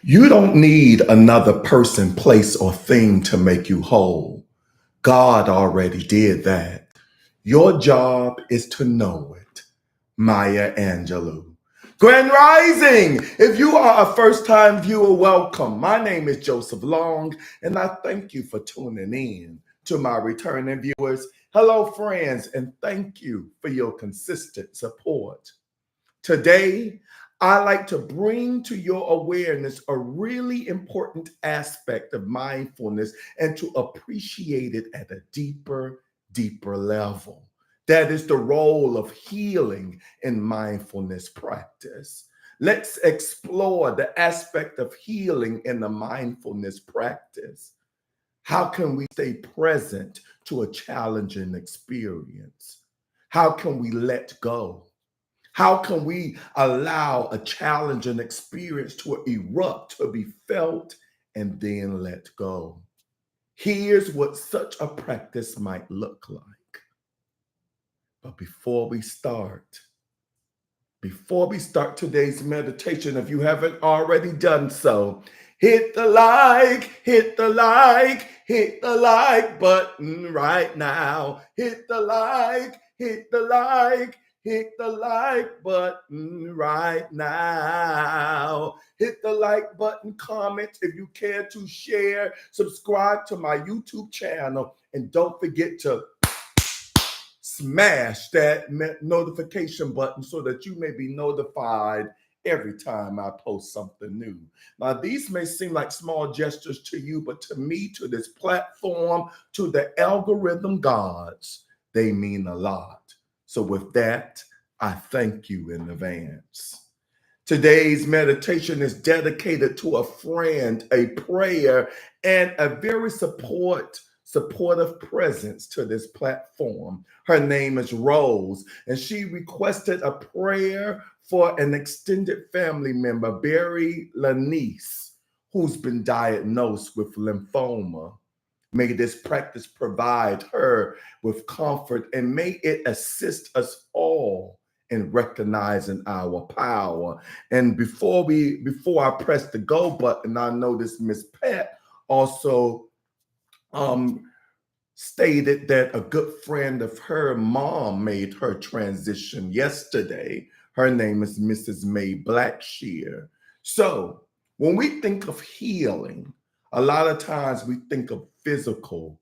You don't need another person, place, or thing to make you whole. God already did that. Your job is to know it. Maya Angelou. Grand Rising! If you are a first time viewer, welcome. My name is Joseph Long, and I thank you for tuning in. To my returning viewers, hello, friends, and thank you for your consistent support. Today, I like to bring to your awareness a really important aspect of mindfulness and to appreciate it at a deeper level. That is the role of healing in mindfulness practice. Let's explore the aspect of healing in the mindfulness practice. How can we stay present to a challenging experience? How can we let go? How can we allow a challenging experience to erupt, to be felt, and then let go? Here's what such a practice might look like. But before we start today's meditation, if you haven't already done so, hit the like button right now. Hit the like button right now. Hit the like button, comment if you care to share, subscribe to my YouTube channel, and don't forget to smash that notification button so that you may be notified every time I post something new. Now, these may seem like small gestures to you, but to me, to this platform, to the algorithm gods, they mean a lot. So with that, I thank you in advance. Today's meditation is dedicated to a friend, a prayer, and a very supportive presence to this platform. Her name is Rose, and she requested a prayer for an extended family member, Barry Lanice, who's been diagnosed with lymphoma. May this practice provide her with comfort, and may it assist us all in recognizing our power. And before I press the go button, I noticed Miss Pat also stated that a good friend of her mom made her transition yesterday. Her name is Mrs. May Blackshear. So when we think of healing, a lot of times we think of physical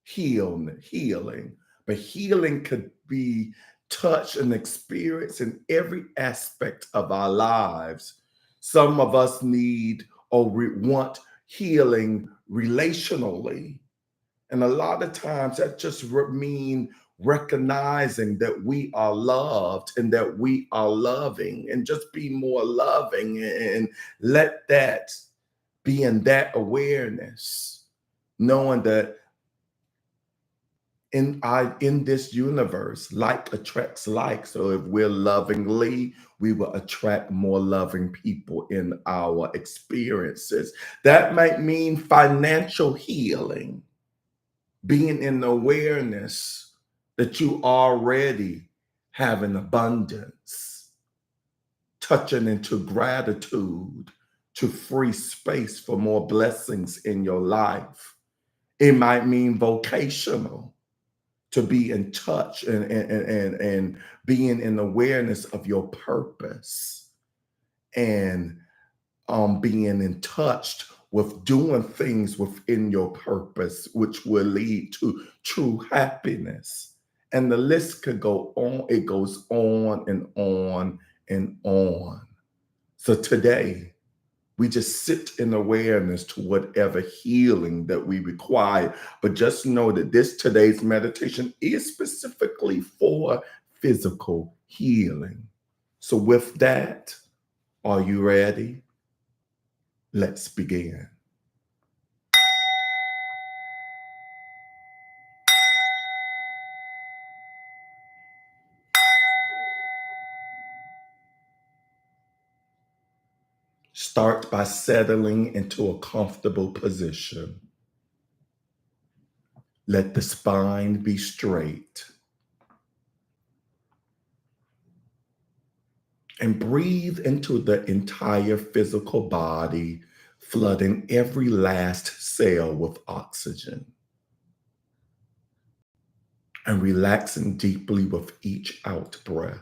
healing, but healing could be touch and experience in every aspect of our lives. Some of us need or want healing relationally, and a lot of times that just mean recognizing that we are loved and that we are loving, and just be more loving and let that be in that awareness, knowing that in this universe, like attracts like. So if we're lovingly, we will attract more loving people in our experiences. That might mean financial healing, being in awareness that you already have an abundance, touching into gratitude to free space for more blessings in your life. It might mean vocational, to be in touch and being in awareness of your purpose, and being in touch with doing things within your purpose, which will lead to true happiness. And the list could go on, it goes on and on and on. So today, we just sit in awareness to whatever healing that we require. But just know that today's meditation is specifically for physical healing. So with that, are you ready? Let's begin. Start by settling into a comfortable position. Let the spine be straight. And breathe into the entire physical body, flooding every last cell with oxygen and relaxing deeply with each out breath.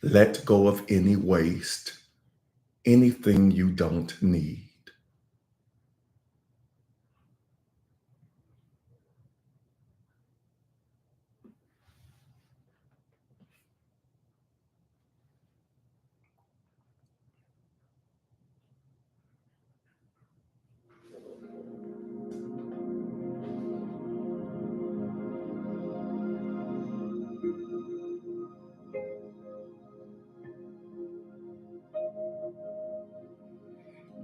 Let go of any waste, anything you don't need.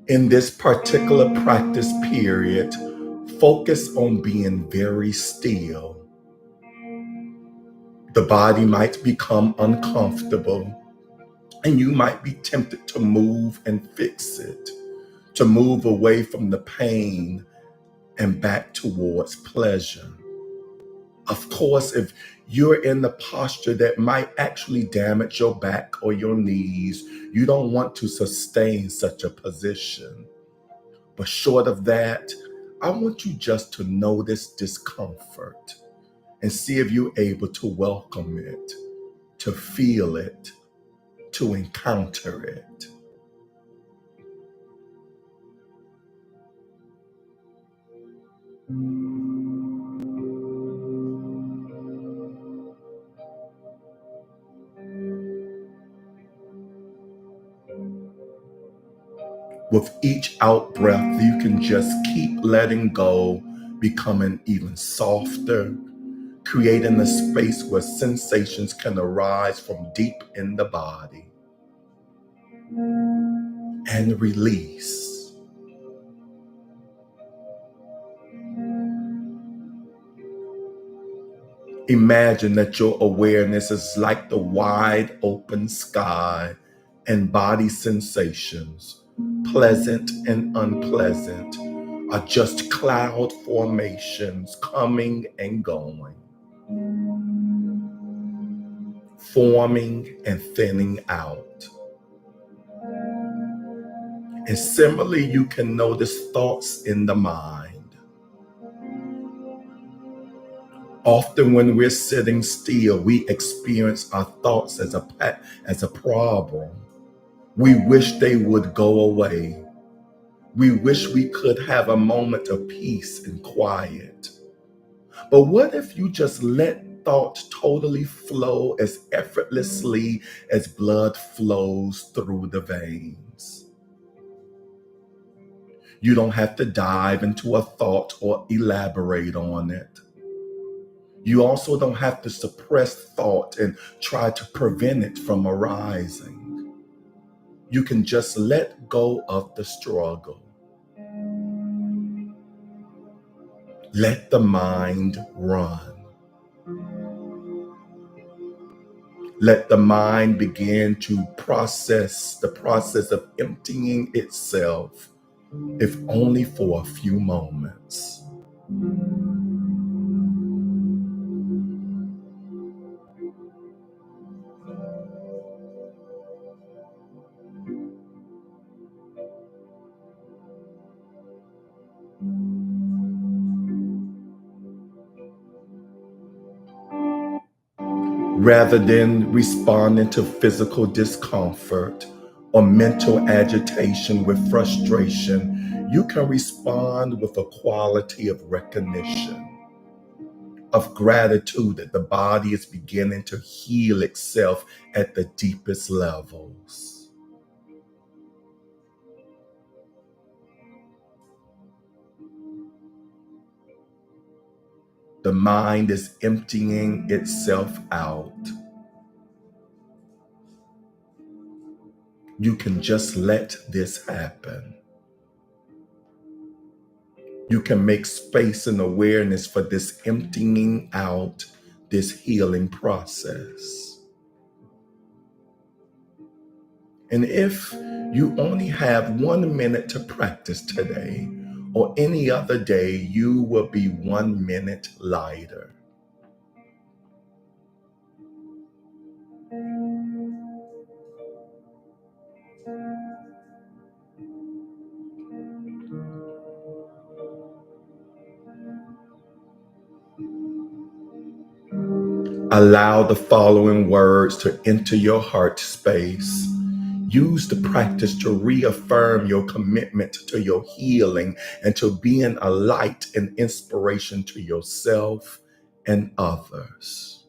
In this particular practice period, focus on being very still. The body might become uncomfortable, and you might be tempted to move and fix it, to move away from the pain and back towards pleasure. Of course, if you're in the posture that might actually damage your back or your knees, you don't want to sustain such a position. But short of that, I want you just to notice discomfort and see if you're able to welcome it, to feel it, to encounter it. With each out breath, you can just keep letting go, becoming even softer, creating a space where sensations can arise from deep in the body and release. Imagine that your awareness is like the wide open sky, and body sensations, pleasant and unpleasant, are just cloud formations coming and going, forming and thinning out. And similarly, you can notice thoughts in the mind. Often when we're sitting still, we experience our thoughts as a problem. We wish they would go away. We wish we could have a moment of peace and quiet. But what if you just let thought totally flow as effortlessly as blood flows through the veins? You don't have to dive into a thought or elaborate on it. You also don't have to suppress thought and try to prevent it from arising. You can just let go of the struggle. Let the mind run. Let the mind begin to process the process of emptying itself, if only for a few moments. Rather than responding to physical discomfort or mental agitation with frustration, you can respond with a quality of recognition, of gratitude that the body is beginning to heal itself at the deepest levels. The mind is emptying itself out. You can just let this happen. You can make space and awareness for this emptying out, this healing process. And if you only have 1 minute to practice today or any other day, you will be 1 minute lighter. Allow the following words to enter your heart space. Use the practice to reaffirm your commitment to your healing and to being a light and inspiration to yourself and others.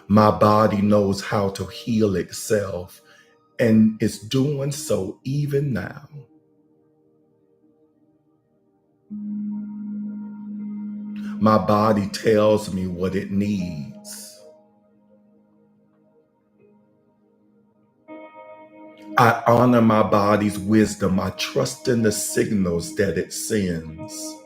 My body knows how to heal itself and is doing so even now. My body tells me what it needs. I honor my body's wisdom. I trust in the signals that it sends.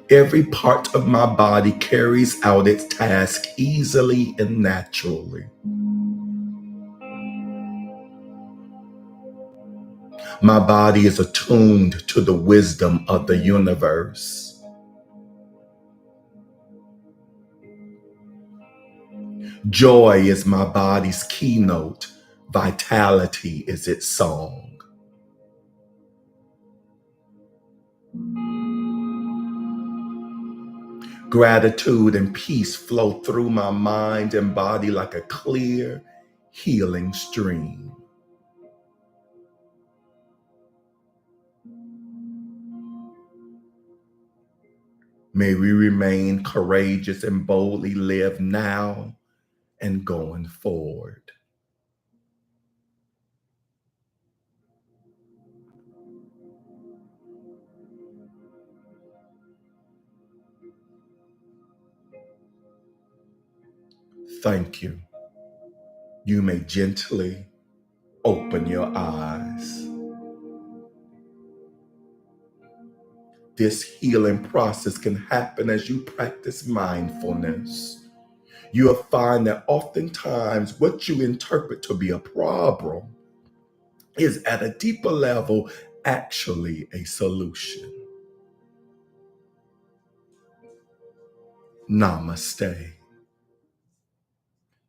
Every part of my body carries out its task easily and naturally. My body is attuned to the wisdom of the universe. Joy is my body's keynote. Vitality is its song. Gratitude and peace flow through my mind and body like a clear, healing stream. May we remain courageous and boldly live now and going forward. Thank you. You may gently open your eyes. This healing process can happen as you practice mindfulness. You'll find that oftentimes what you interpret to be a problem is at a deeper level actually a solution. Namaste.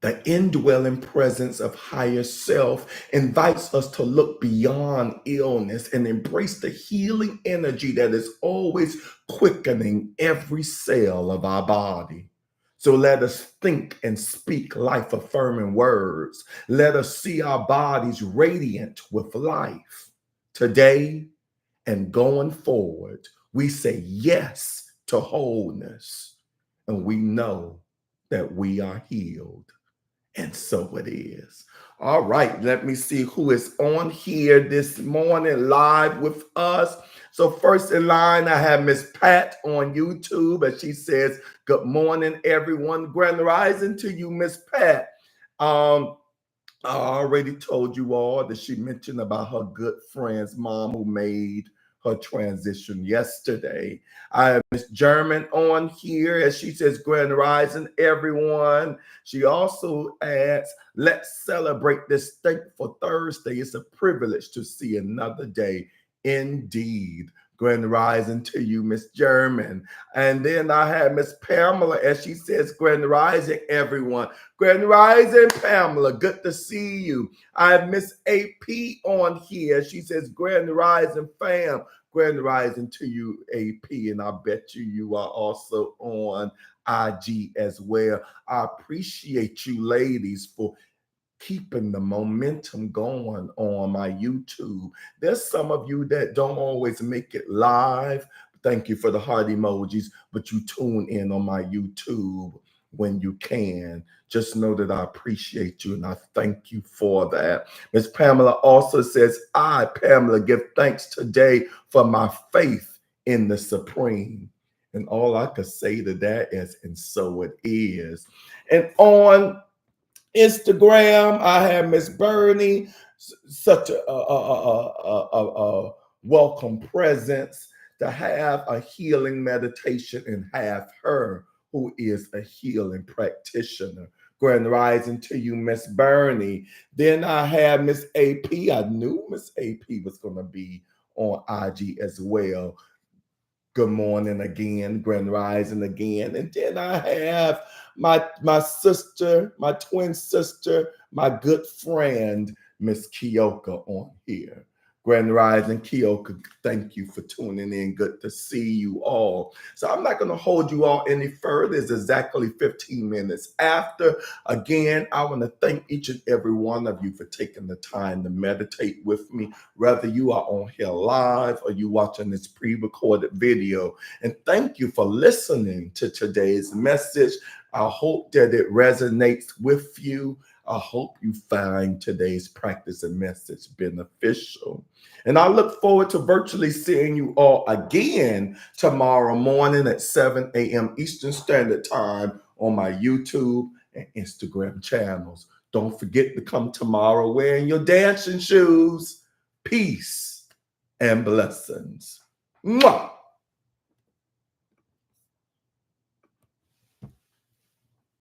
The indwelling presence of higher self invites us to look beyond illness and embrace the healing energy that is always quickening every cell of our body. So let us think and speak life affirming words. Let us see our bodies radiant with life. Today and going forward, we say yes to wholeness, and we know that we are healed. And so it is. All right, let me see who is on here this morning live with us. So first in line, I have Miss Pat on YouTube, and she says, "Good morning, everyone. Grand rising to you, Miss Pat." I already told you all that she mentioned about her good friend's mom who made her transition yesterday. I have Miss German on here, as she says, Grand Rising, everyone. She also adds, let's celebrate this thankful Thursday. It's a privilege to see another day. Indeed. Grand Rising to you, Miss German. And then I have Miss Pamela, as she says, Grand Rising, everyone. Grand Rising, Pamela. Good to see you. I have Miss AP on here. She says, Grand Rising, fam. Grand Rising to you, AP. And I bet you are also on IG as well. I appreciate you ladies for keeping the momentum going on my YouTube. There's some of you that don't always make it live. Thank you for the heart emojis, but you tune in on my YouTube when you can. Just know that I appreciate you and I thank you for that. Miss Pamela also says, I, Pamela, give thanks today for my faith in the Supreme. And all I could say to that is, and so it is. And on Instagram, I have Miss Bernie, such a welcome presence to have a healing meditation and have her who is a healing practitioner. Grand rising to you, Miss Bernie. Then I have Miss AP. I knew Miss AP was going to be on IG as well. Good morning again, grand rising again. And then I have my sister, my twin sister, my good friend, Miss Kyoka on here. Grand Rising Kyoka, thank you for tuning in. Good to see you all. So I'm not going to hold you all any further. It's exactly 15 minutes after. Again, I want to thank each and every one of you for taking the time to meditate with me, whether you are on here live or you watching this pre-recorded video. And thank you for listening to today's message. I hope that it resonates with you. I hope you find today's practice and message beneficial. And I look forward to virtually seeing you all again tomorrow morning at 7 a.m. Eastern Standard Time on my YouTube and Instagram channels. Don't forget to come tomorrow wearing your dancing shoes. Peace and blessings. Mwah!